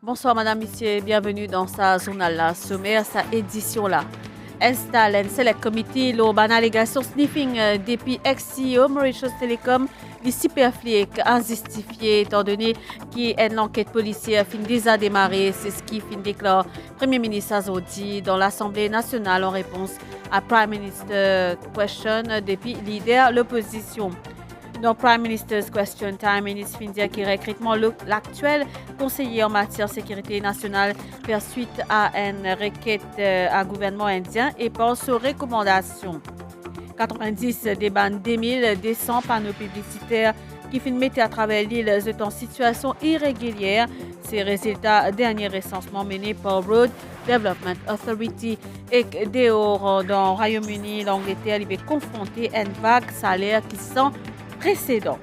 Bonsoir madame, messieurs, bienvenue dans sa journal là, sommaire, sa édition là. Installe un select committee l'on allégation sniffing depuis ex-CEO Mauritius Telecom, les superflics injustifiés étant donné qu'une enquête policière fin déjà démarrée, c'est ce qui fin déclare Premier ministre Azodi dans l'Assemblée nationale en réponse à Prime Minister Question depuis leader l'opposition. Dans Prime Minister's Question Time, ministre Findia qui recrutement l'actuel conseiller en matière de sécurité nationale fait suite à une requête à gouvernement indien et pense aux recommandations. 90 des bandes 2000 descend panneaux publicitaires qui filment à travers l'île est en situation irrégulière. Ces résultats dernier recensement mené par Road Development Authority et dehors dans le Royaume-Uni, l'Angleterre est confronté à une vague salaire qui sont précédent.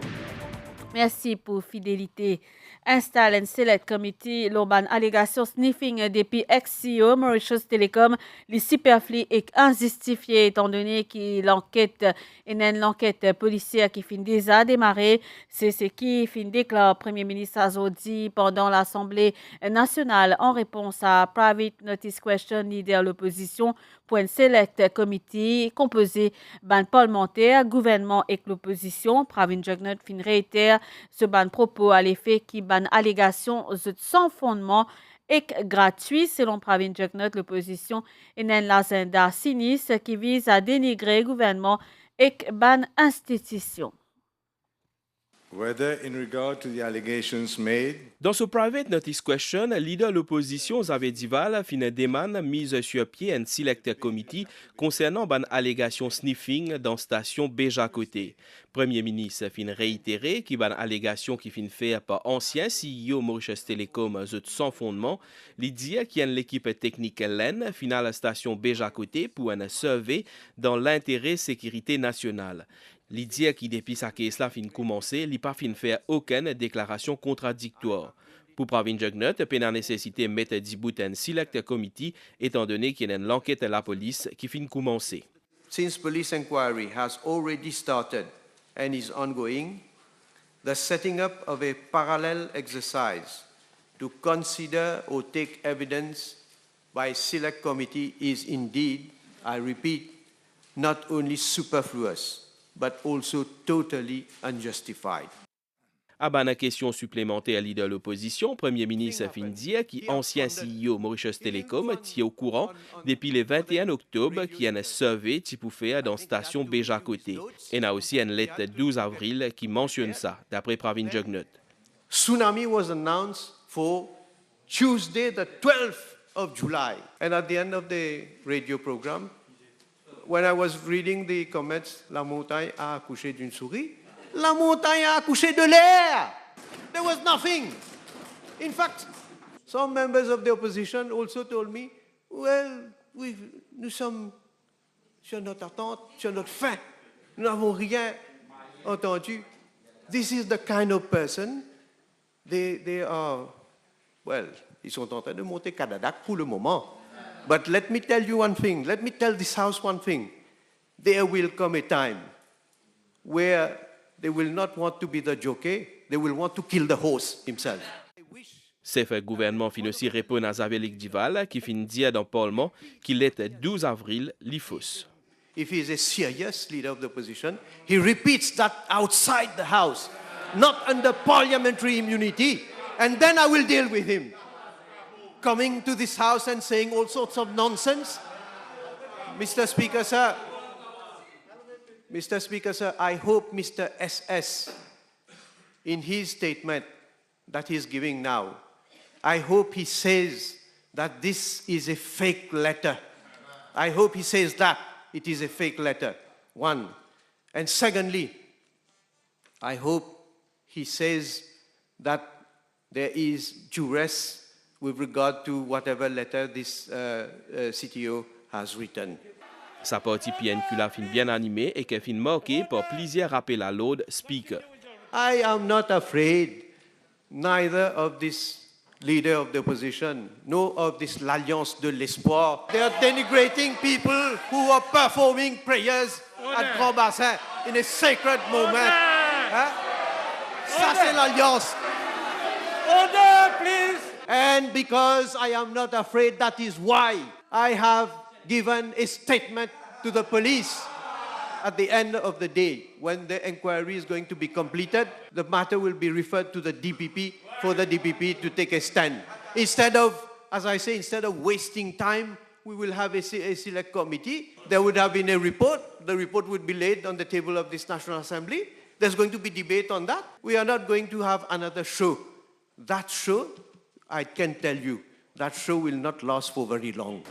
Merci pour fidélité. Installe un select committee l'urban allégation sniffing depuis ex-CEO Mauritius Telecom, les superflus et injustifiés étant donné que l'enquête policière qui finit déjà démarrer. C'est ce qui finit déclare Premier ministre Azodi pendant l'Assemblée nationale en réponse à Private Notice Question leader l'opposition pour un select committee composé d'un parlementaire, gouvernement et l'opposition. Pravin Jugnauth fin réitère ce ban propos à l'effet qui ban allégation sans fondement et gratuit. Selon Pravin Jugnauth, l'opposition est un agenda sinistre qui vise à dénigrer le gouvernement et ban institution. Whether in regard to the allegations made. Dans ce private notice question, leader l'opposition Xavier Dival fin demande mise sur pied un select committee concernant ban allégation sniffing dans station Béja côté. Premier ministre fin réitéré qui ban allégation qui fin fait par ancien CEO Mauritius Telecom sans fondement, il dit qu'il y a l'équipe technique LEN finale station Béja côté pour un survey dans l'intérêt sécurité nationale. L'idée qui depuis sa caisse là fin commencer, il pas fin faire aucune déclaration contradictoire. Pour Pravin Jugnauth, peine nécessité mettre debout un select committee étant donné qu'il y a une enquête à la police qui fin commencer. Since police inquiry has already started and is ongoing, the setting up of a parallel exercise to consider or take evidence by select committee is indeed, I repeat, not only superfluous, but also totally unjustified. À une question supplémentaire leader de l'opposition, Premier ministre fin dire qui ancien CEO Mauritius Telecom tient au courant depuis le 21 octobre qu'il y a un survey qui peut faire dans la station Béja côté. Et il y a aussi une lettre 12 avril qui mentionne ça, d'après Pravin Jugnauth. Tsunami was announced for Tuesday the 12th of July. And at the end of the radio program, when I was reading the comments, la montagne a accouché d'une souris. La montagne a accouché de l'air. There was nothing. In fact, some members of the opposition also told me, well, nous sommes sur notre attente, sur notre faim. Nous n'avons rien entendu. This is the kind of person, they are, well, ils sont en train de monter Kadadak pour le moment. But let me tell you one thing, let me tell this house one thing. There will come a time where they will not want to be the jockey, they will want to kill the horse himself. C'est fait gouvernement fin aussi répondre à Xavier Dival qui fin dire dans le Parlement qu'il était 12 avril l'IFOS. If he is a serious leader of the opposition, he repeats that outside the house, not under parliamentary immunity, and then I will deal with him. Coming to this house and saying all sorts of nonsense. Mr. Speaker, sir, I hope Mr. SS, in his statement that he's giving now, I hope he says that this is a fake letter. I hope he says that it is a fake letter, one. And secondly, I hope he says that there is duress with regard to whatever letter this CTO has written. Sa partie PNQ la fin bien animée et qu'elle fin marquée par plusieurs rappels à l'ordre speaker. I am not afraid neither of this leader of the opposition, nor of this l'Alliance de l'Espoir. They are denigrating people who are performing prayers at Grand Bassin in a sacred moment. Hein? Ça, c'est l'Alliance. Order, please. And because I am not afraid, that is why I have given a statement to the police. At the end of the day, when the inquiry is going to be completed, the matter will be referred to the DPP for the DPP to take a stand. Instead of, as I say, instead of wasting time, we will have a select committee. There would have been a report. The report would be laid on the table of this National Assembly. There's going to be debate on that. We are not going to have another show. That show, I can tell you, that show will not last for very long.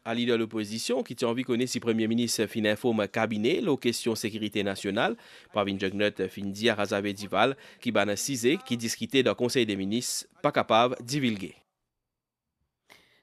À leader l'opposition, qui tient envie connaître si Premier ministre fin informe cabinet, la question sécurité nationale, Pravin Jugnauth fin dire à Razave Dival, qui ban cisé, qui discutait dans le Conseil des ministres, pas capable de divulguer.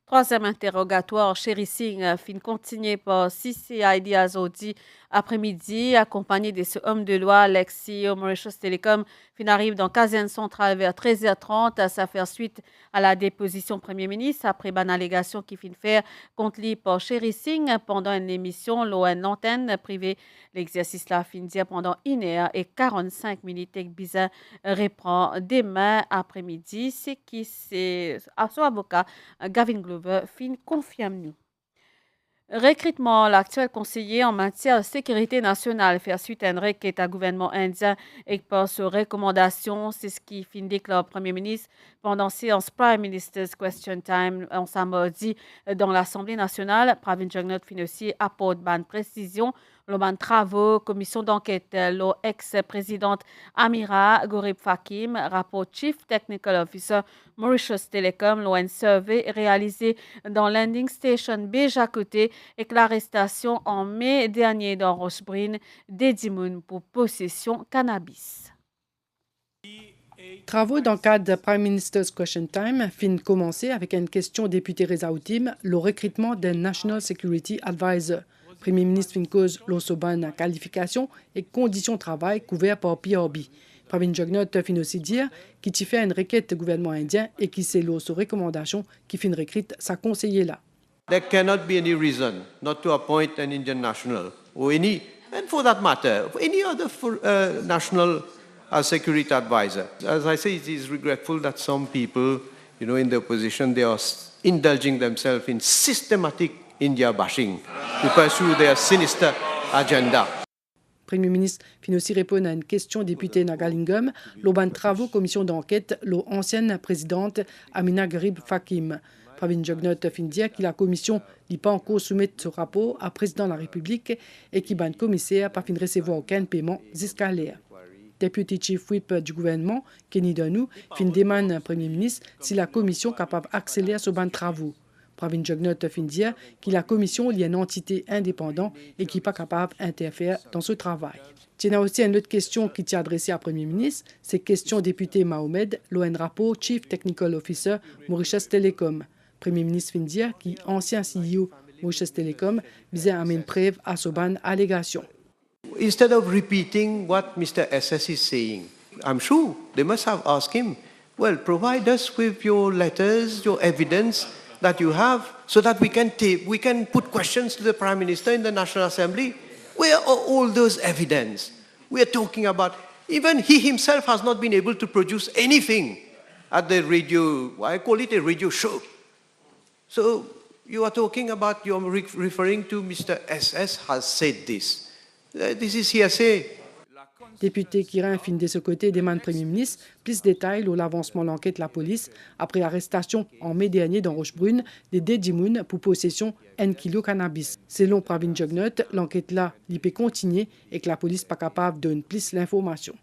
Troisième interrogatoire, Sherry Singh fin continué par CCI Diazodi après-midi, accompagné de ce homme de loi, l'ex-CEO Mauritius Telecom, fin arrive dans caserne centrale vers 13h30. Ça fait suite à la déposition Premier ministre après une allégation qui fin faire contre lui par Sherry Singh pendant une émission, l'antenne privée. L'exercice là fin dire pendant 1h45 et Bizarre reprend demain après-midi. C'est qui c'est à son avocat Gavin Glover fin confirme nous. Recrutement, l'actuel conseiller en matière de sécurité nationale fait suite à une requête à gouvernement indien et par ses recommandations, c'est ce qui fin déclare le Premier ministre pendant séance Prime Minister's Question Time en samedi dans l'Assemblée nationale. Pravin Jugnauth fin aussi apporte une précision. Le travaux, commission d'enquête, l'ex-présidente Amira Gorib Fakim, rapport Chief Technical Officer Mauritius Telecom, l'ON survey réalisé dans Landing Station Béjacoté et que l'arrestation en mai dernier dans Rochebrune d'Edimoun pour possession cannabis. Travaux dans le cadre de Prime Minister's Question Time fin commencé avec une question député Reza Outim, le recrutement d'un National Security Advisor. Premier ministre fin cause l'osoban qualification et conditions de travail couvertes par PRB. Pravin Jugnauth fin aussi dire qu'il y fait une requête du gouvernement indien et qui c'est l'os recommandation qui fin recrute sa conseiller là. There cannot be any reason not to appoint an Indian national or any, and for that matter, any other national security advisor. As I say, it is regretful that some people, in the opposition, they are indulging themselves in systematic India bashing to pursue their sinister agenda. Premier ministre fin aussi répondre à une question députée Nagalingam, l'auban travaux commission d'enquête, l'ancienne présidente Amina Garib Fakim. Pravin Jugnauth fin dire que la commission n'est pas encore soumettre ce rapport à président de la République et qu'il ban commissaire pas fin recevoir aucun paiement jusqu'à l'heure. Deputy Chief Whip du gouvernement, Kenny Danou, fin demande au Premier ministre si la commission est capable d'accélérer ce ban de travaux. Pravin Jugnauth fin dire que la commission est une entité indépendante et qui n'est pas capable d'interférer dans ce travail. Il y a aussi une autre question qui est adressée à Premier ministre, c'est question député Mohamed, l'ON rapport Chief Technical Officer Mauritius Telecom. Premier ministre fin dire qui ancien CEO Mauritius Telecom visait à amener preuve à ce ban allégation. Instead of repeating what Mr. SS is saying, I'm sure they must have asked him, well, provide us with your letters, your evidence that you have, so that we can put questions to the Prime Minister in the National Assembly. Where are all those evidence? We are talking about, even he himself has not been able to produce anything at the radio, I call it a radio show. So you are talking about, you're referring to Mr. SS has said this. This is hearsay. Député Kirin fin de ce côté demande Premier ministre plus de détails sur l'avancement de l'enquête de la police après l'arrestation en mai dernier dans Rochebrune de Dedimoun pour possession d'un kilo cannabis. Selon Pravin Jugnauth, l'enquête là peut continuer et que la police n'est pas capable de donner plus l'information.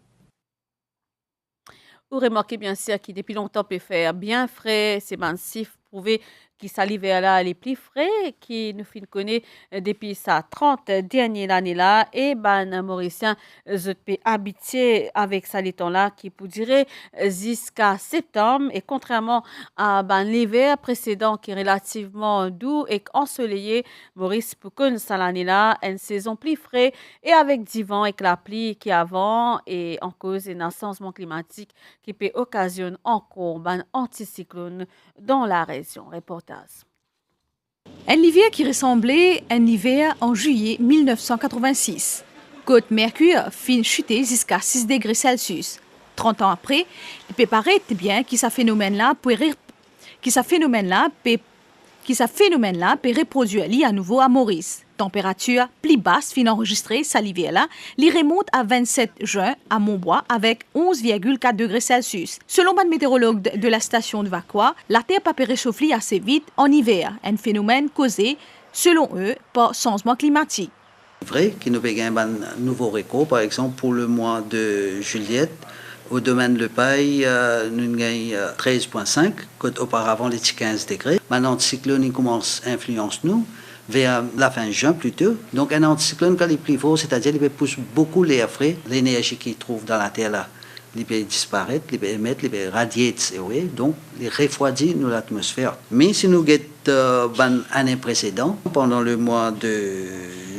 Vous remarquez bien sûr qu'il depuis longtemps peut faire bien frais, c'est massif prouvé qui l'hiver là les plus frais qui nous fin connaît depuis sa 30 dernière année là et Mauricien peut habitué avec ça les temps là qui peut durer jusqu'à septembre et contrairement à l'hiver précédent qui est relativement doux et ensoleillé, Maurice pour connaître ça l'année là une saison plus frais et avec du vent et la pluie qui avant et en cause d'un changement climatique qui peut occasionner encore un anticyclone dans la région. Reportage. Un hiver qui ressemblait à un hiver en juillet 1986. Côte Mercure fin chuté jusqu'à 6 degrés Celsius. 30 ans après, il peut paraître bien que ce phénomène-là peut reproduire à nouveau à Maurice. Température plus basse fin enregistrée, ça l'hiver-là, il remonte à 27 juin à Montbois avec 11,4 degrés Celsius. Selon le météorologue de la station de Vacois, la Terre peut réchauffer assez vite en hiver, un phénomène causé, selon eux, par changement climatique. C'est vrai qu'il nous avons un nouveau record, par exemple pour le mois de juillet. Au domaine de paille, nous avons 13,5, auparavant les 15 degrés. Maintenant, le cyclone commence à influencer nous, vers la fin juin plutôt. Donc, un anticyclone, quand il est plus fort, c'est-à-dire qu'il pousse beaucoup l'air frais, l'énergie qu'il trouve dans la Terre là. Il peut disparaître, il peut émettre, il peut radier, donc il refroidit l'atmosphère. Mais si nous regardons l'année précédente, pendant le mois de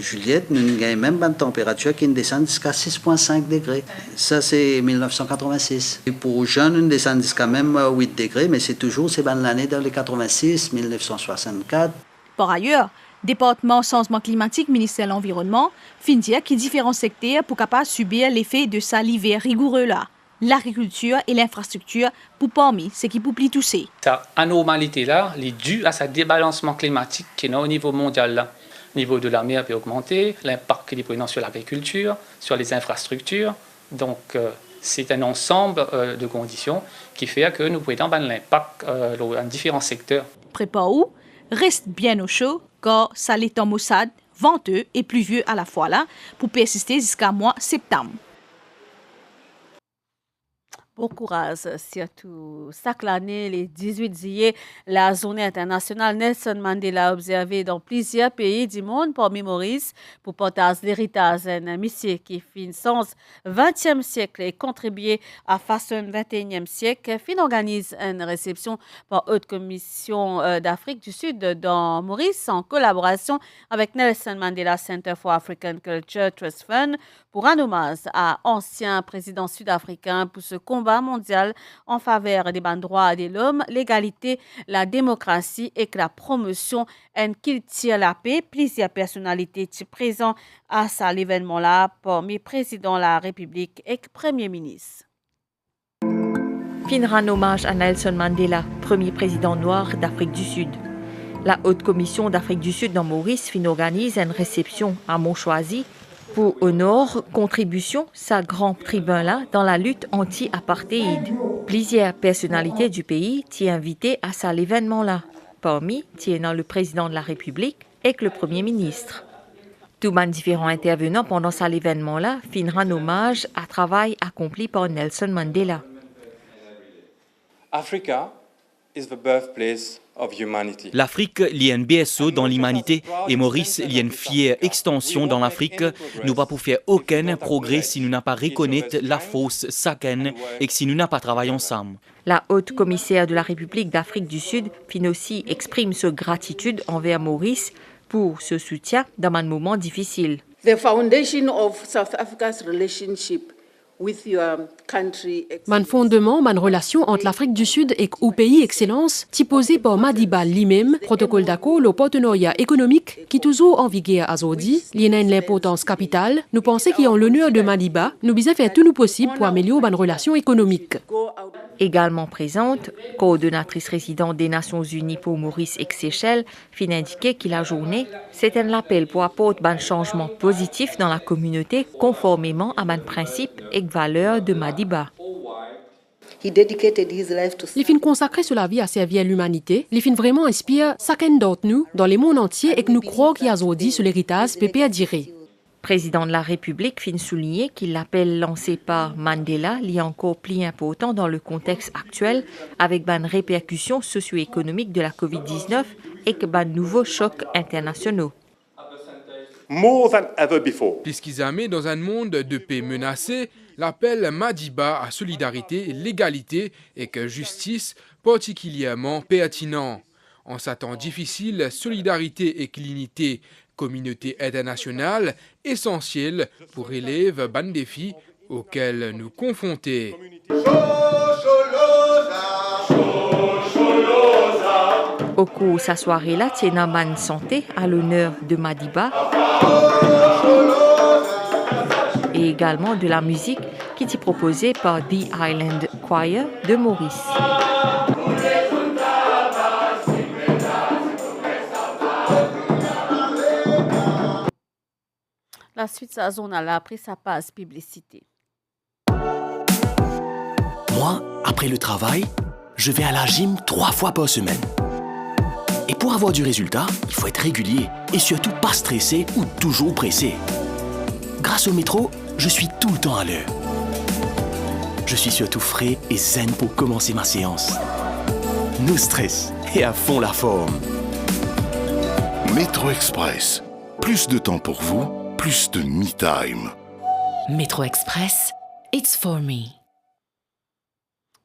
juillet, nous avons même une température qui descend jusqu'à 6,5 degrés. Ça, c'est 1986. Et pour juin, nous descendons jusqu'à même 8 degrés, mais c'est toujours l'année dans les 86, 1964. Par ailleurs, Département changement climatique, ministère de l'Environnement, fin dire que différents secteurs pour capable subir l'effet de ça l'hiver rigoureux là. L'agriculture et l'infrastructure pour parmi ce qui peut plus toucher. Cette anormalité-là est due à ce débalancement climatique qui est au niveau mondial. Là. Le niveau de la mer peut augmenter, l'impact qu'il est sur l'agriculture, sur les infrastructures. Donc, c'est un ensemble de conditions qui fait que nous pouvons avoir l'impact dans différents secteurs. Prépare où reste bien au chaud car ça l'est en maussade, venteux et pluvieux à la fois là pour persister jusqu'à mois septembre. Bon courage, surtout chaque année, le 18 juillet, la journée internationale Nelson Mandela observée dans plusieurs pays du monde parmi Maurice pour partager l'héritage d'un monsieur qui fin sens 20e siècle et contribuer à façon 21e siècle. Fin organise une réception par Haute Commission d'Afrique du Sud dans Maurice en collaboration avec Nelson Mandela Center for African Culture Trust Fund pour un hommage à ancien président sud-africain pour ce combat mondial en faveur des droits de l'homme, l'égalité, la démocratie et que la promotion en culture la paix. Plusieurs personnalités présentes à cet événement-là, parmi président de la République et Premier ministre. Fin rend hommage à Nelson Mandela, premier président noir d'Afrique du Sud. La Haute Commission d'Afrique du Sud dans Maurice fin organise une réception à Montchoisy pour honorer contribution sa grand tribun-là dans la lutte anti-apartheid. Plusieurs personnalités du pays t'y invitées à cet événement-là. Parmi, tiennant le président de la République et le Premier ministre. Tous les différents intervenants pendant cet événement-là fin rend hommage à travail accompli par Nelson Mandela. Africa is the birthplace of humanity. L'Afrique est un berceau dans l'humanité et Maurice est une fière extension dans l'Afrique. Nous ne pouvons pas faire aucun progrès si nous n'avons pas reconnu la force chacun et si nous n'avons pas travaillé ensemble. La haute commissaire de la République d'Afrique du Sud fin aussi exprime sa gratitude envers Maurice pour ce soutien dans un moment difficile. The foundation of South Africa's relationship with your country. Man fondement, man relation entre l'Afrique du Sud et le pays excellence, posé par Madiba lui-même, protocole d'accord, le partenariat économique qui toujours en vigueur à aujourd'hui, il y a une importance capitale. Nous pensons qu'en l'honneur de Madiba, nous devons faire tout nous possible pour améliorer nos relations économiques. Également présente, coordonnatrice résidente des Nations Unies pour Maurice et Seychelles, fin indiqué que la journée, c'est un appel pour apporter un changement positif dans la communauté conformément à un principe et valeurs de Madiba. Les films consacrés sur la vie à servir à l'humanité, les films vraiment inspirent chacun d'entre nous dans le monde entier et que nous croyons qu'il y a aujourd'hui sur l'héritage pépé à dire. Président de la République fin souligner qu'il l'appel lancé par Mandela est encore plus important dans le contexte actuel avec une répercussion socio-économique de la COVID-19 et que de nouveaux chocs internationaux. Puisqu'ils dans un monde de paix menacé, l'appel Madiba à solidarité, l'égalité et que justice particulièrement pertinent. En ces temps difficiles, solidarité et clinité, communauté internationale, essentielle pour relever ban défis auxquels nous confronter. Au cours de sa soirée-là, Tienaman Santé à l'honneur de Madiba et également de la musique qui qui est proposé par The Island Choir de Maurice. La suite, sa zone là, après sa passe publicité. Moi, après le travail, je vais à la gym 3 fois par semaine. Et pour avoir du résultat, il faut être régulier et surtout pas stressé ou toujours pressé. Grâce au métro, je suis tout le temps à l'heure. Je suis surtout frais et zen pour commencer ma séance. No stress et à fond la forme. Métro Express. Plus de temps pour vous, plus de me-time. Métro Express, it's for me.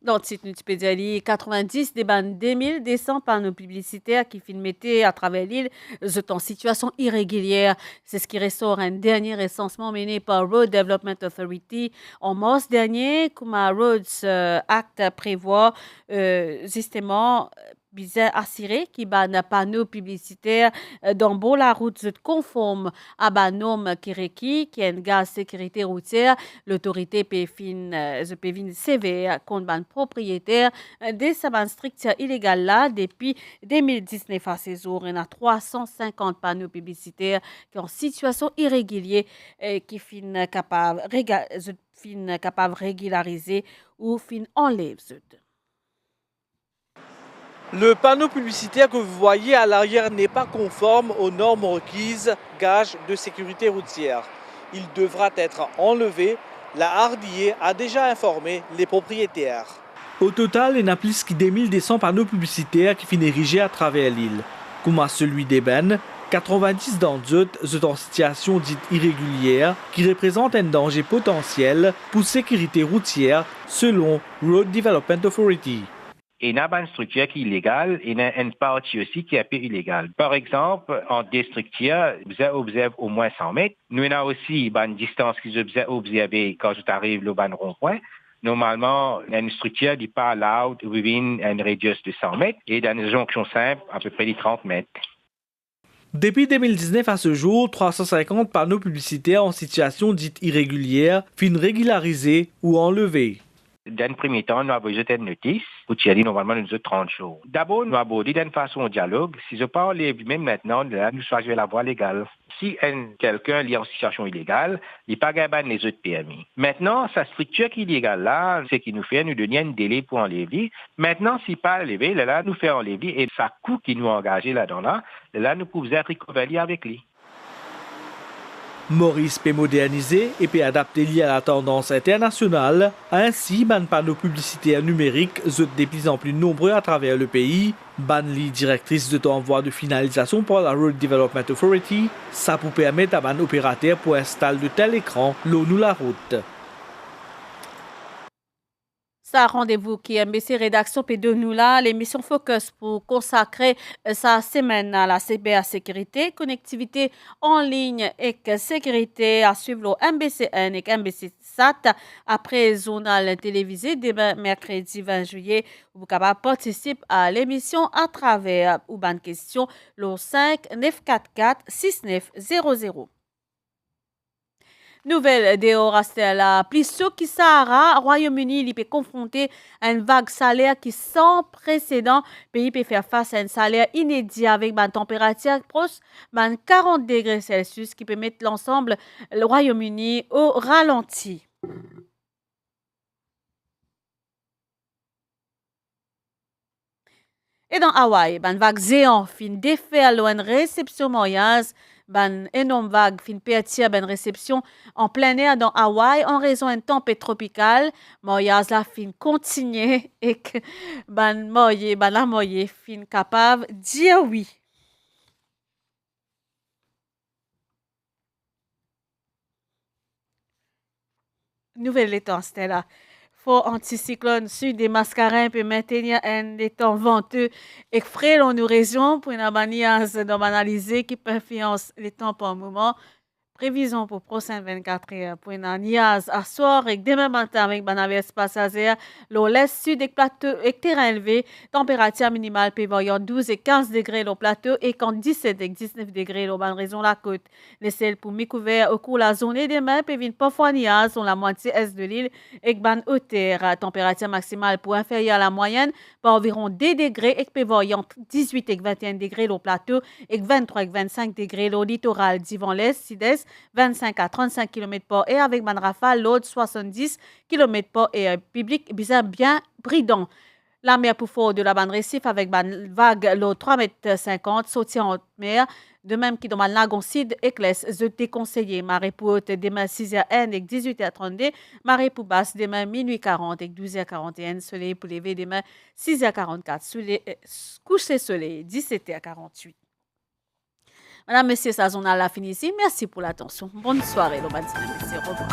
Dans le site Nutipédia, 90 des bandes 2000 descendent par nos publicitaires qui filmaient à travers l'île sont en situation irrégulière. C'est ce qui ressort un dernier recensement mené par Road Development Authority en mars dernier. Kuma Roads Act prévoit justement bien assuré qui ban panneaux publicitaires dans bon la route conforme à banom qui requis qui est un gaz sécurité routière l'autorité pévin sévère contre ban propriétaire de sa ban structure illégale là depuis 2019 à ces jours il y a 350 panneaux publicitaires qui sont en situation irrégulière qui fin capable régulariser ou fin enlève. Le panneau publicitaire que vous voyez à l'arrière n'est pas conforme aux normes requises, gage de sécurité routière. Il devra être enlevé. La RDA a déjà informé les propriétaires. Au total, il y a plus que 2200 panneaux publicitaires qui finissent érigés à travers l'île. Comme à celui d'Eben, 90 d'entre eux sont en situation dite irrégulière qui représente un danger potentiel pour la sécurité routière selon Road Development Authority. Il y a une structure qui est illégale, il y a une partie aussi qui est un peu illégale. Par exemple, en des structures, vous observez au moins 100 mètres. Nous avons aussi une distance qui est observée quand vous arrivez au rond-point. Normalement, une structure n'est pas allowed within un radius de 100 mètres et dans une jonction simple, à peu près de 30 mètres. Depuis 2019 à ce jour, 350 panneaux publicitaires en situation dite irrégulière finissent régularisés ou enlevés. Dans le premier temps, nous avons jeté une notice pour tirer normalement nous 30 jours. D'abord, nous avons abordé d'une façon au dialogue. Si je parle même maintenant, là, nous choisissons la voie légale. Si quelqu'un est en situation illégale, il n'est pas gagné les autres permis. Maintenant, sa structure qui est illégale là, c'est qui nous fait nous donner un délai pour enlever. Maintenant, si pas enlevé, là, nous fait enlever et ça coût qui nous a engagé là-dedans là, nous pouvons réconcilier avec lui. Maurice peut moderniser et peut adapter lié à la tendance internationale. Ainsi, ban panneaux publicitaires numériques sont de plus en plus nombreux à travers le pays. Ban li directrice de en voie de finalisation par la Road Development Authority. Ça peut permettre à ban opérateur pour installer de tels écrans l'eau ou la route. Ça rendez-vous qui MBC Rédaction P2 nous là, l'émission Focus pour consacrer sa semaine à la cybersécurité, connectivité en ligne et sécurité à suivre le MBCN et MBC SAT après journal télévisé demain mercredi 20 juillet. Vous pouvez participer à l'émission à travers ou bonne question le 5 944 6900. Nouvelle de Orastella. Plus ceux qui Sahara, Royaume-Uni, il peut confronter à une vague salaire qui sans précédent. Le pays peut faire face à un salaire inédit avec une température proche de 40 degrés Celsius qui peut mettre l'ensemble le Royaume-Uni au ralenti. Et dans Hawaï, une vague géant fin défaire une réception moyenne. Une énorme vague fin pertir une réception en plein air dans Hawaï en raison d'une tempête tropicale. Moyaz la fin continuer et que la moye fin capable de dire oui. Nouvelle étang, Stella. Fort anticyclone sud des mascarins peut maintenir un temps venteux et frais dans nos régions pour une analyse qui peut influencer les temps par moment. Prévision pour prochaine 24 heures pour une Niaz à soir et demain matin avec Banaves passager, l'ouest sud et plateau et terrain élevé, température minimale prévoyant 12 et 15 degrés au plateau et quand 17 et 19 degrés au ban raison la côte. Les ciels pour mi-couvert au cours de la journée demain prévient parfois Niaz sur la moitié est de l'île et ban hauteur. Température maximale pour inférieure à la moyenne par environ 2 degrés et prévoyant 18 et 21 degrés au plateau et 23 et 25 degrés au littoral d'Ivan l'Est, sud-est, 25 à 35 km par heure avec ban rafale, l'autre 70 km par heure. Public bien prudent. La mer pour fort de la bande récif avec ban vague, l'autre 3,50 m, sorti en mer. De même qui dans le lagon Sid et Clès, je déconseillé. Marée pour haute demain 6h1 et 18h32. Marée pour basse demain minuit 40 et 12h41. Soleil pour lever demain 6h44. Coucher soleil 17h48. Madame, Monsieur, sa journal la fini ici. Merci pour l'attention. Bonne soirée, le matin. Merci. Au revoir.